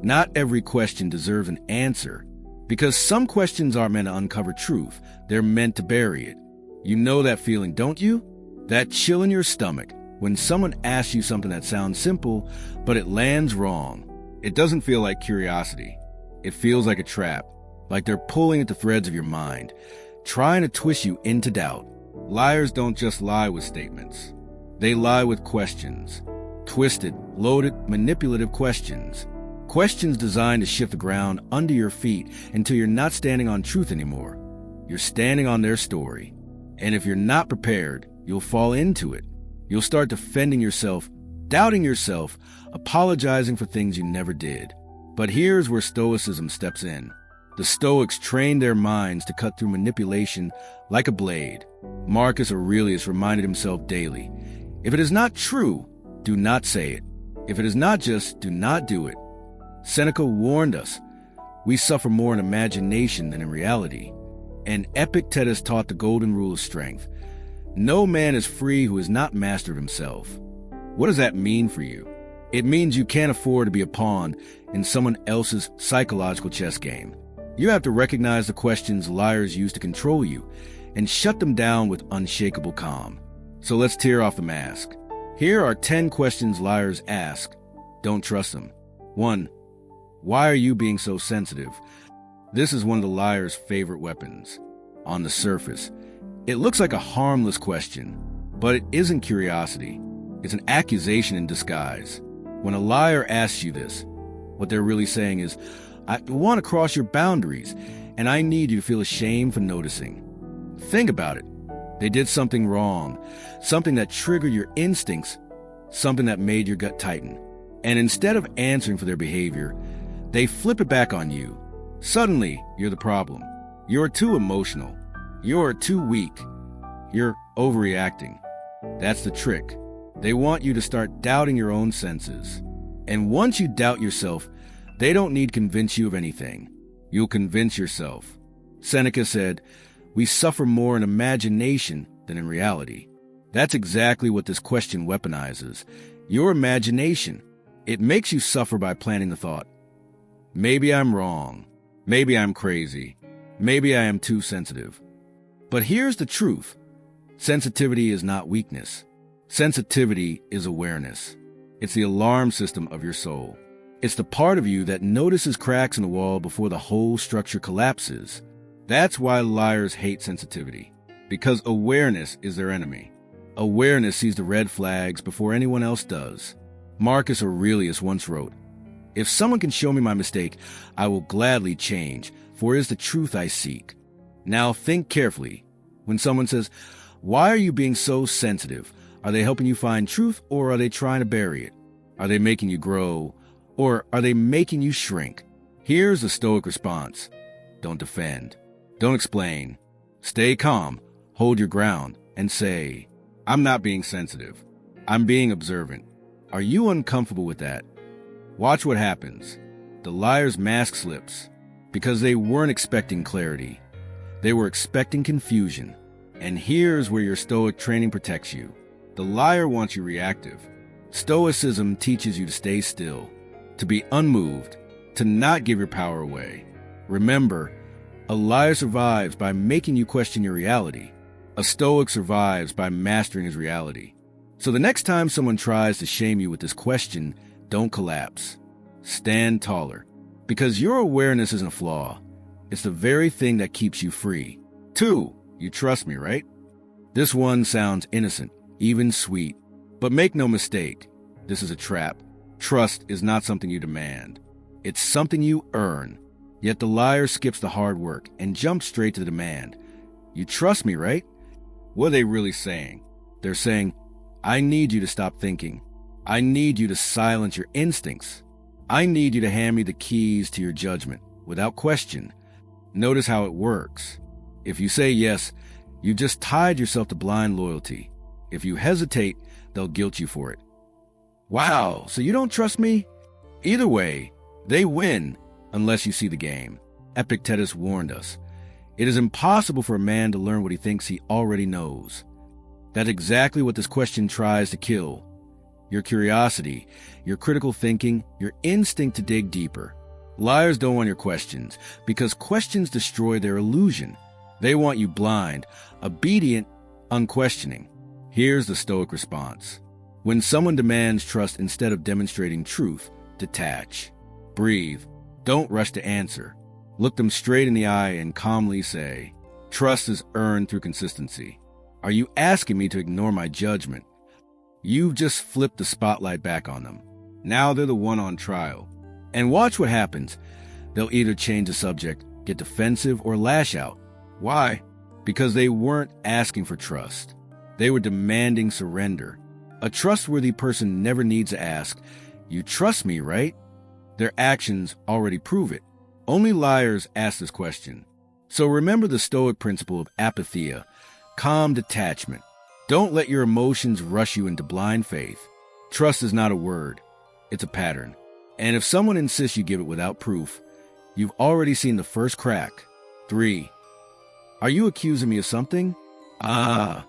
Not every question deserves an answer, because some questions aren't meant to uncover truth. They're meant to bury it. You know that feeling, don't you? That chill in your stomach when someone asks you something that sounds simple, but it lands wrong. It doesn't feel like curiosity. It feels like a trap, like they're pulling at the threads of your mind, trying to twist you into doubt. Liars don't just lie with statements. They lie with questions. Twisted, loaded, manipulative questions. Questions designed to shift the ground under your feet until you're not standing on truth anymore. You're standing on their story. And if you're not prepared, you'll fall into it. You'll start defending yourself, doubting yourself, apologizing for things you never did. But here's where Stoicism steps in. The Stoics trained their minds to cut through manipulation like a blade. Marcus Aurelius reminded himself daily, if it is not true, do not say it. If it is not just, do not do it. Seneca warned us, we suffer more in imagination than in reality. And Epictetus taught the golden rule of strength. No man is free who is not master of himself. What does that mean for you? It means you can't afford to be a pawn in someone else's psychological chess game. You have to recognize the questions liars use to control you and shut them down with unshakable calm. So let's tear off the mask. Here are 10 questions liars ask. Don't trust them. 1. Why are you being so sensitive? This is one of the liar's favorite weapons. On the surface, it looks like a harmless question, but it isn't curiosity. It's an accusation in disguise. When a liar asks you this, what they're really saying is, I want to cross your boundaries, and I need you to feel ashamed for noticing. Think about it. They did something wrong, something that triggered your instincts, something that made your gut tighten. And instead of answering for their behavior, they flip it back on you. Suddenly, you're the problem. You're too emotional. You're too weak. You're overreacting. That's the trick. They want you to start doubting your own senses. And once you doubt yourself, they don't need to convince you of anything. You'll convince yourself. Seneca said, we suffer more in imagination than in reality. That's exactly what this question weaponizes. Your imagination. It makes you suffer by planting the thought. Maybe I'm wrong. Maybe I'm crazy. Maybe I am too sensitive. But here's the truth. Sensitivity is not weakness. Sensitivity is awareness. It's the alarm system of your soul. It's the part of you that notices cracks in the wall before the whole structure collapses. That's why liars hate sensitivity, because awareness is their enemy. Awareness sees the red flags before anyone else does. Marcus Aurelius once wrote, if someone can show me my mistake, I will gladly change, for it is the truth I seek. Now think carefully. When someone says, why are you being so sensitive? Are they helping you find truth, or are they trying to bury it? Are they making you grow, or are they making you shrink? Here's the Stoic response. Don't defend. Don't explain. Stay calm, hold your ground, and say, I'm not being sensitive. I'm being observant. Are you uncomfortable with that? Watch what happens. The liar's mask slips, because they weren't expecting clarity. They were expecting confusion. And here's where your Stoic training protects you. The liar wants you reactive. Stoicism teaches you to stay still, to be unmoved, to not give your power away. Remember, a liar survives by making you question your reality. A Stoic survives by mastering his reality. So the next time someone tries to shame you with this question, don't collapse. Stand taller. Because your awareness isn't a flaw. It's the very thing that keeps you free. 2, you trust me, right? This one sounds innocent, even sweet. But make no mistake, this is a trap. Trust is not something you demand. It's something you earn. Yet the liar skips the hard work and jumps straight to the demand. You trust me, right? What are they really saying? They're saying, I need you to stop thinking. I need you to silence your instincts. I need you to hand me the keys to your judgment without question. Notice how it works. If you say yes, you just tied yourself to blind loyalty. If you hesitate, they'll guilt you for it. Wow, so you don't trust me? Either way, they win unless you see the game. Epictetus warned us. It is impossible for a man to learn what he thinks he already knows. That's exactly what this question tries to kill. your curiosity, your critical thinking, your instinct to dig deeper. Liars don't want your questions because questions destroy their illusion. They want you blind, obedient, unquestioning. Here's the Stoic response. When someone demands trust instead of demonstrating truth, detach. Breathe. Don't rush to answer. Look them straight in the eye and calmly say, "Trust is earned through consistency. Are you asking me to ignore my judgment?" You've just flipped the spotlight back on them. Now they're the one on trial. And watch what happens. They'll either change the subject, get defensive, or lash out. Why? Because they weren't asking for trust. They were demanding surrender. A trustworthy person never needs to ask, "You trust me, right?" Their actions already prove it. Only liars ask this question. So remember the Stoic principle of apatheia, calm detachment. Don't let your emotions rush you into blind faith. Trust is not a word. It's a pattern. And if someone insists you give it without proof, you've already seen the first crack. 3. Are you accusing me of something? The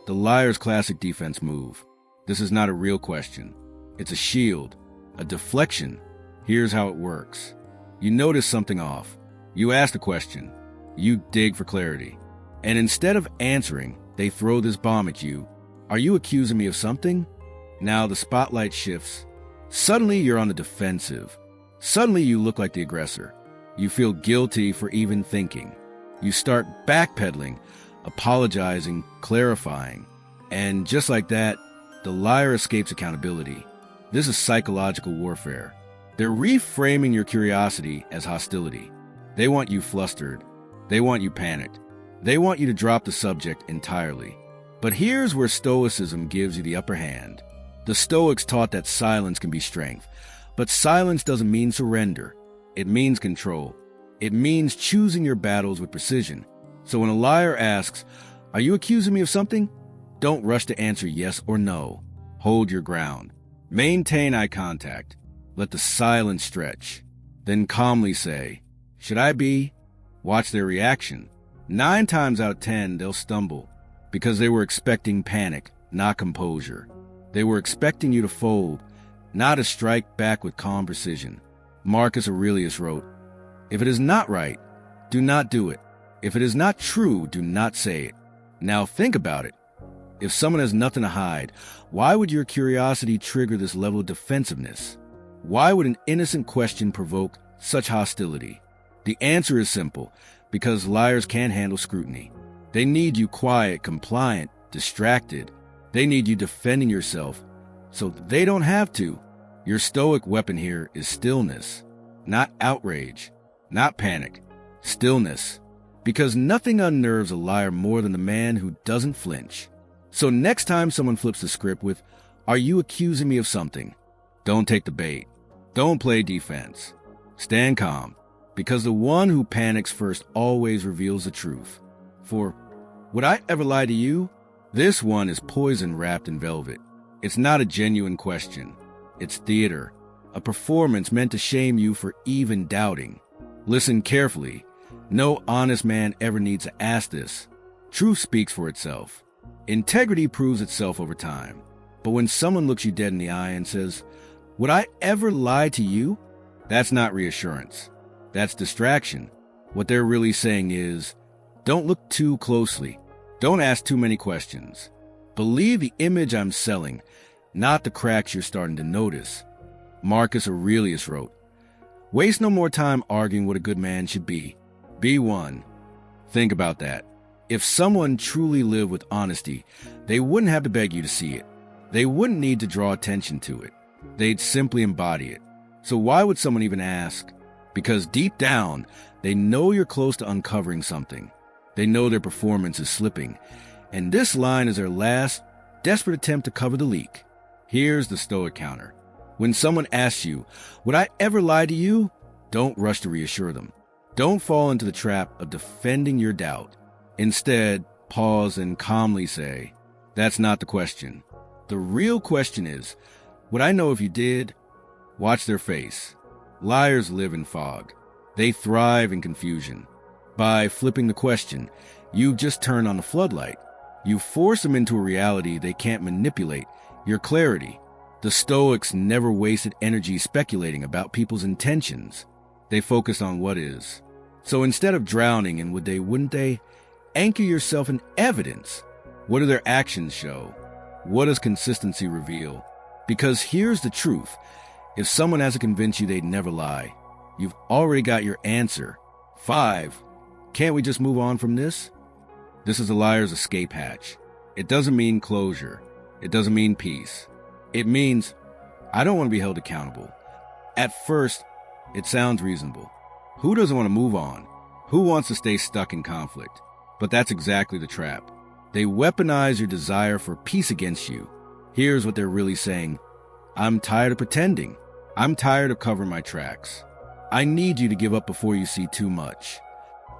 liar's classic defense move. This is not a real question. It's a shield, a deflection. Here's how it works. You notice something off. You ask the question. You dig for clarity. And instead of answering, they throw this bomb at you. Are you accusing me of something? Now the spotlight shifts. Suddenly you're on the defensive. Suddenly you look like the aggressor. You feel guilty for even thinking. You start backpedaling, apologizing, clarifying. And just like that, the liar escapes accountability. This is psychological warfare. They're reframing your curiosity as hostility. They want you flustered. They want you panicked. They want you to drop the subject entirely. But here's where Stoicism gives you the upper hand. The Stoics taught that silence can be strength. But silence doesn't mean surrender. It means control. It means choosing your battles with precision. So when a liar asks, "Are you accusing me of something?" don't rush to answer yes or no. Hold your ground. Maintain eye contact. Let the silence stretch. Then calmly say, "Should I be?" Watch their reaction. 9 times out of 10, they'll stumble because they were expecting panic, not composure. They were expecting you to fold, not to strike back with calm precision. Marcus Aurelius wrote, "If it is not right, do not do it. If it is not true, do not say it." Now think about it. If someone has nothing to hide, why would your curiosity trigger this level of defensiveness? Why would an innocent question provoke such hostility? The answer is simple, because liars can't handle scrutiny. They need you quiet, compliant, distracted. They need you defending yourself, so they don't have to. Your Stoic weapon here is stillness, not outrage, not panic, stillness. Because nothing unnerves a liar more than the man who doesn't flinch. So next time someone flips the script with, "Are you accusing me of something?" don't take the bait. Don't play defense. Stand calm, because the one who panics first always reveals the truth. For, would I ever lie to you? This one is poison wrapped in velvet. It's not a genuine question. It's theater, a performance meant to shame you for even doubting. Listen carefully. No honest man ever needs to ask this. Truth speaks for itself. Integrity proves itself over time. But when someone looks you dead in the eye and says, "Would I ever lie to you?" that's not reassurance. That's distraction. What they're really saying is, don't look too closely. Don't ask too many questions. Believe the image I'm selling, not the cracks you're starting to notice. Marcus Aurelius wrote, "Waste no more time arguing what a good man should be. Be one." Think about that. If someone truly lived with honesty, they wouldn't have to beg you to see it. They wouldn't need to draw attention to it. They'd simply embody it. So why would someone even ask? Because deep down, they know you're close to uncovering something. They know their performance is slipping. And this line is their last, desperate attempt to cover the leak. Here's the Stoic counter. When someone asks you, "Would I ever lie to you?" don't rush to reassure them. Don't fall into the trap of defending your doubt. Instead, pause and calmly say, "That's not the question. The real question is, would I know if you did?" Watch their face. Liars live in fog. They thrive in confusion. By flipping the question, you've just turned on the floodlight. You force them into a reality they can't manipulate, your clarity. The Stoics never wasted energy speculating about people's intentions. They focused on what is. So instead of drowning in wouldn't they, anchor yourself in evidence. What do their actions show? What does consistency reveal? Because here's the truth. If someone has to convince you they'd never lie, you've already got your answer. 5. Can't we just move on from this? This is a liar's escape hatch. It doesn't mean closure. It doesn't mean peace. It means, I don't want to be held accountable. At first, it sounds reasonable. Who doesn't want to move on? Who wants to stay stuck in conflict? But that's exactly the trap. They weaponize your desire for peace against you. Here's what they're really saying. I'm tired of pretending. I'm tired of covering my tracks. I need you to give up before you see too much.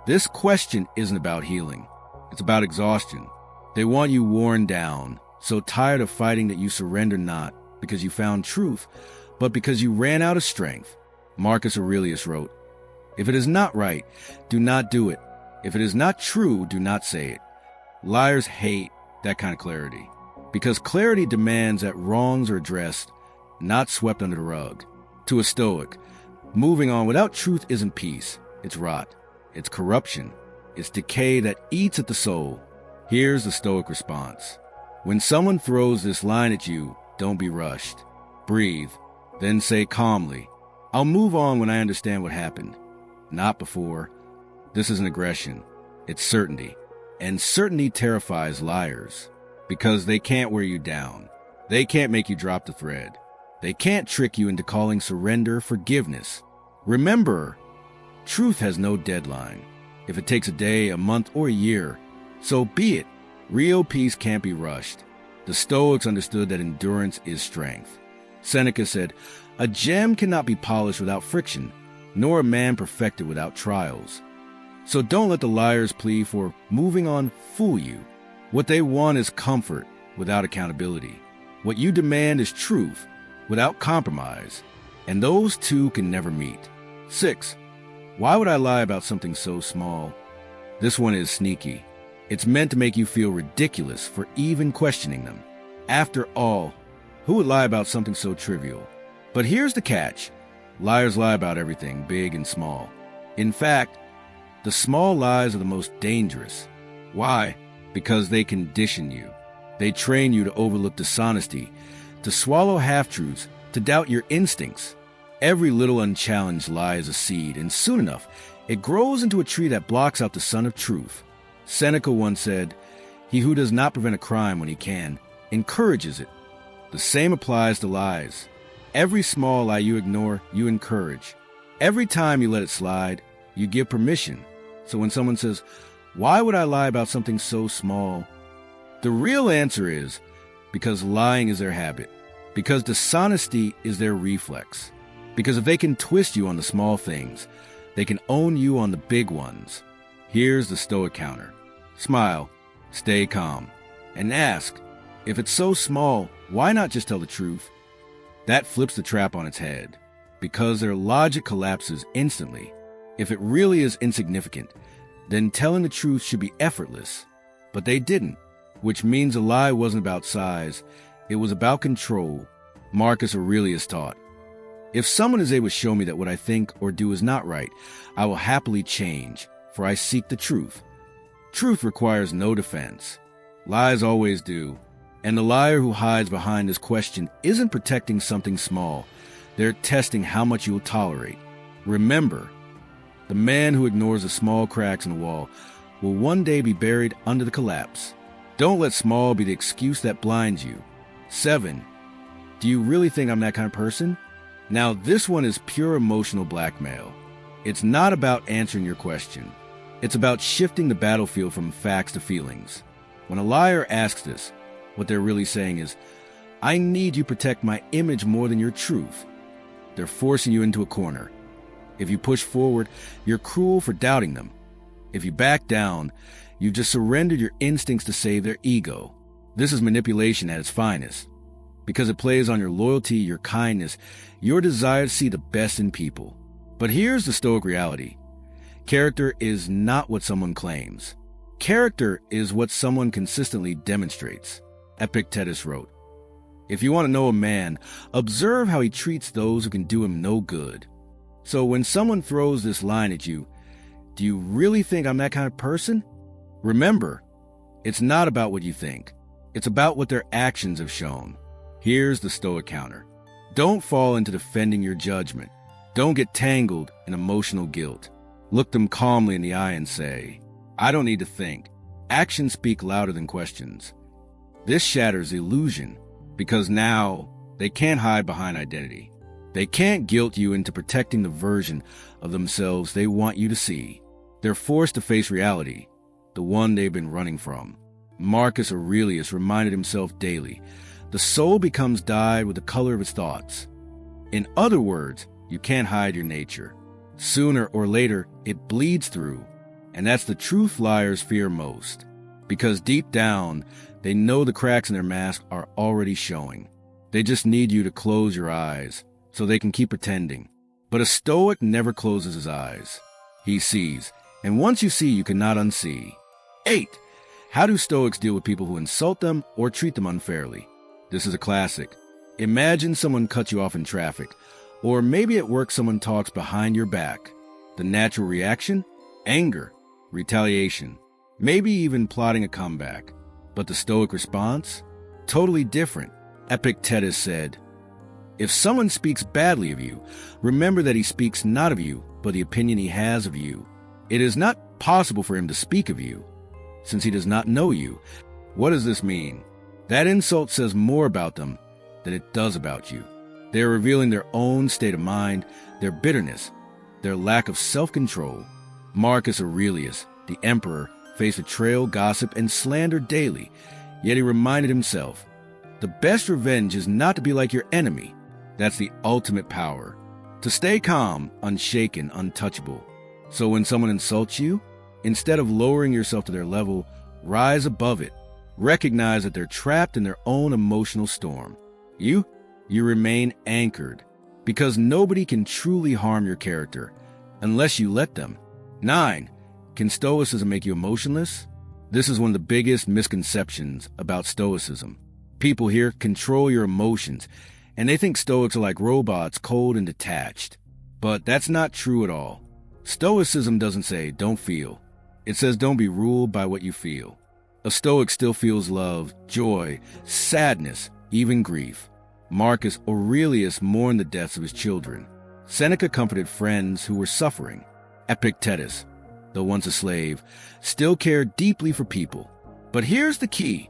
This question isn't about healing. It's about exhaustion. They want you worn down, so tired of fighting that you surrender not because you found truth, but because you ran out of strength. Marcus Aurelius wrote, "If it is not right, do not do it. If it is not true, do not say it." Liars hate that kind of clarity, because clarity demands that wrongs are addressed, not swept under the rug. To a Stoic, moving on without truth isn't peace. It's rot. It's corruption. It's decay that eats at the soul. Here's the Stoic response. When someone throws this line at you, don't be rushed. Breathe, then say calmly, I'll move on when I understand what happened. Not before. This isn't aggression. It's certainty. And certainty terrifies liars, because they can't wear you down. They can't make you drop the thread. They can't trick you into calling surrender forgiveness. Remember, truth has no deadline. If it takes a day, a month, or a year, so be it. Real peace can't be rushed. The Stoics understood that endurance is strength. Seneca said, "A gem cannot be polished without friction, nor a man perfected without trials." So don't let the liars' plea for moving on fool you. What they want is comfort without accountability. What you demand is truth without compromise. And those two can never meet. 6. Why would I lie about something so small? This one is sneaky. It's meant to make you feel ridiculous for even questioning them. After all, who would lie about something so trivial? But here's the catch. Liars lie about everything, big and small. In fact, the small lies are the most dangerous. Why? Because they condition you. They train you to overlook dishonesty, to swallow half-truths, to doubt your instincts. Every little unchallenged lie is a seed, and soon enough, it grows into a tree that blocks out the sun of truth. Seneca once said, "He who does not prevent a crime when he can, encourages it." The same applies to lies. Every small lie you ignore, you encourage. Every time you let it slide, you give permission. So when someone says, "Why would I lie about something so small?" The real answer is, because lying is their habit. Because dishonesty is their reflex. Because if they can twist you on the small things, they can own you on the big ones. Here's the Stoic counter. Smile, stay calm, and ask, if it's so small, why not just tell the truth? That flips the trap on its head, because their logic collapses instantly. If it really is insignificant, then telling the truth should be effortless. But they didn't, which means a lie wasn't about size, it was about control. Marcus Aurelius taught, "If someone is able to show me that what I think or do is not right, I will happily change, for I seek the truth." Truth requires no defense. Lies always do. And the liar who hides behind this question isn't protecting something small. They're testing how much you will tolerate. Remember, the man who ignores the small cracks in the wall will one day be buried under the collapse. Don't let small be the excuse that blinds you. 7. Do you really think I'm that kind of person? Now, this one is pure emotional blackmail. It's not about answering your question. It's about shifting the battlefield from facts to feelings. When a liar asks this, what they're really saying is, I need you to protect my image more than your truth. They're forcing you into a corner. If you push forward, you're cruel for doubting them. If you back down, you've just surrendered your instincts to save their ego. This is manipulation at its finest, because it plays on your loyalty, your kindness, your desire to see the best in people. But here's the Stoic reality. Character is not what someone claims. Character is what someone consistently demonstrates. Epictetus wrote, If you want to know a man, observe how he treats those who can do him no good. So when someone throws this line at you, do you really think I'm that kind of person? Remember, it's not about what you think. It's about what their actions have shown. Here's the Stoic counter. Don't fall into defending your judgment. Don't get tangled in emotional guilt. Look them calmly in the eye and say, I don't need to think. Actions speak louder than questions. This shatters illusion because now they can't hide behind identity. They can't guilt you into protecting the version of themselves they want you to see. They're forced to face reality, the one they've been running from. Marcus Aurelius reminded himself daily, the soul becomes dyed with the color of its thoughts. In other words, you can't hide your nature. Sooner or later, it bleeds through. And that's the truth liars fear most. Because deep down, they know the cracks in their mask are already showing. They just need you to close your eyes so they can keep pretending. But a Stoic never closes his eyes. He sees. And once you see, you cannot unsee. 8. How do Stoics deal with people who insult them or treat them unfairly? This is a classic. Imagine someone cuts you off in traffic, or maybe at work someone talks behind your back. The natural reaction? Anger, retaliation, maybe even plotting a comeback. But the Stoic response? Totally different. Epictetus said, if someone speaks badly of you, remember that he speaks not of you, but the opinion he has of you. It is not possible for him to speak of you, since he does not know you. What does this mean? That insult says more about them than it does about you. They are revealing their own state of mind, their bitterness, their lack of self-control. Marcus Aurelius, the emperor, faced betrayal, gossip, and slander daily, yet he reminded himself, the best revenge is not to be like your enemy. That's the ultimate power. To stay calm, unshaken, untouchable. So when someone insults you, instead of lowering yourself to their level, rise above it. Recognize that they're trapped in their own emotional storm. You remain anchored, because nobody can truly harm your character unless you let them. 9. Can Stoicism make you emotionless? This is one of the biggest misconceptions about Stoicism. People here control your emotions, and they think Stoics are like robots, cold and detached. But that's not true at all. Stoicism doesn't say, don't feel. It says, don't be ruled by what you feel. A Stoic still feels love, joy, sadness, even grief. Marcus Aurelius mourned the deaths of his children. Seneca comforted friends who were suffering. Epictetus, though once a slave, still cared deeply for people. But here's the key.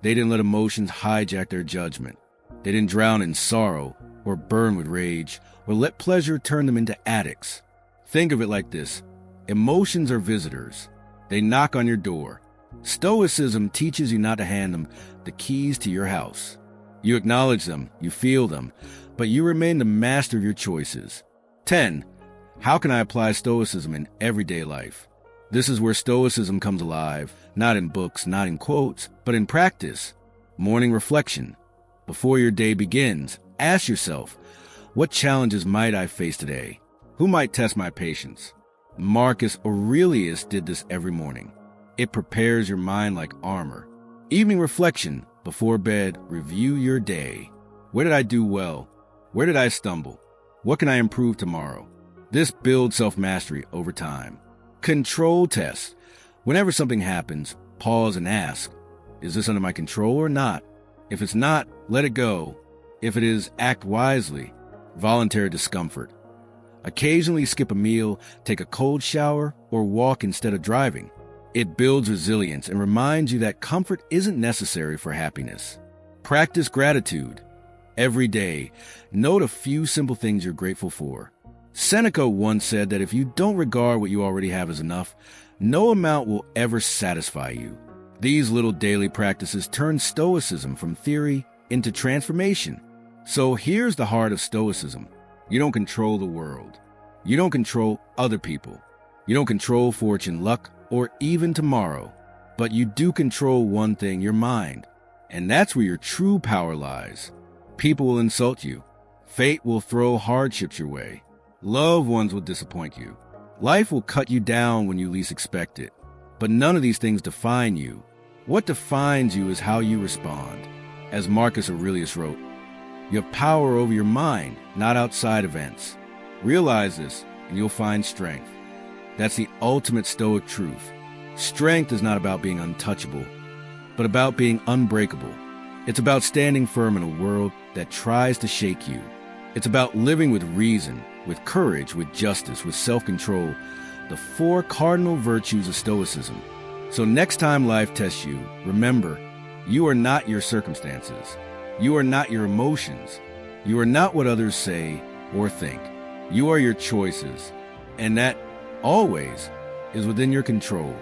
They didn't let emotions hijack their judgment. They didn't drown in sorrow or burn with rage or let pleasure turn them into addicts. Think of it like this. Emotions are visitors. They knock on your door. Stoicism teaches you not to hand them the keys to your house. You acknowledge them, you feel them, but you remain the master of your choices. 10. How can I apply Stoicism in everyday life? This is where Stoicism comes alive, not in books, not in quotes, but in practice. Morning reflection. Before your day begins, ask yourself, what challenges might I face today? Who might test my patience? Marcus Aurelius did this every morning. It prepares your mind like armor. Evening reflection. Before bed, review your day. Where did I do well? Where did I stumble? What can I improve tomorrow? This builds self-mastery over time. Control test. Whenever something happens, pause and ask, is this under my control or not? If it's not, let it go. If it is, act wisely. Voluntary discomfort. Occasionally skip a meal, take a cold shower, or walk instead of driving. It builds resilience and reminds you that comfort isn't necessary for happiness. Practice gratitude. Every day, note a few simple things you're grateful for. Seneca once said that if you don't regard what you already have as enough, no amount will ever satisfy you. These little daily practices turn Stoicism from theory into transformation. So here's the heart of Stoicism. You don't control the world. You don't control other people. You don't control fortune, luck, or even tomorrow. But you do control one thing, your mind. And that's where your true power lies. People will insult you. Fate will throw hardships your way. Loved ones will disappoint you. Life will cut you down when you least expect it. But none of these things define you. What defines you is how you respond. As Marcus Aurelius wrote, You have power over your mind, not outside events. Realize this, and you'll find strength. That's the ultimate Stoic truth. Strength is not about being untouchable, but about being unbreakable. It's about standing firm in a world that tries to shake you. It's about living with reason, with courage, with justice, with self-control, the 4 cardinal virtues of Stoicism. So next time life tests you, remember, you are not your circumstances. You are not your emotions. You are not what others say or think. You are your choices, and that always is within your control.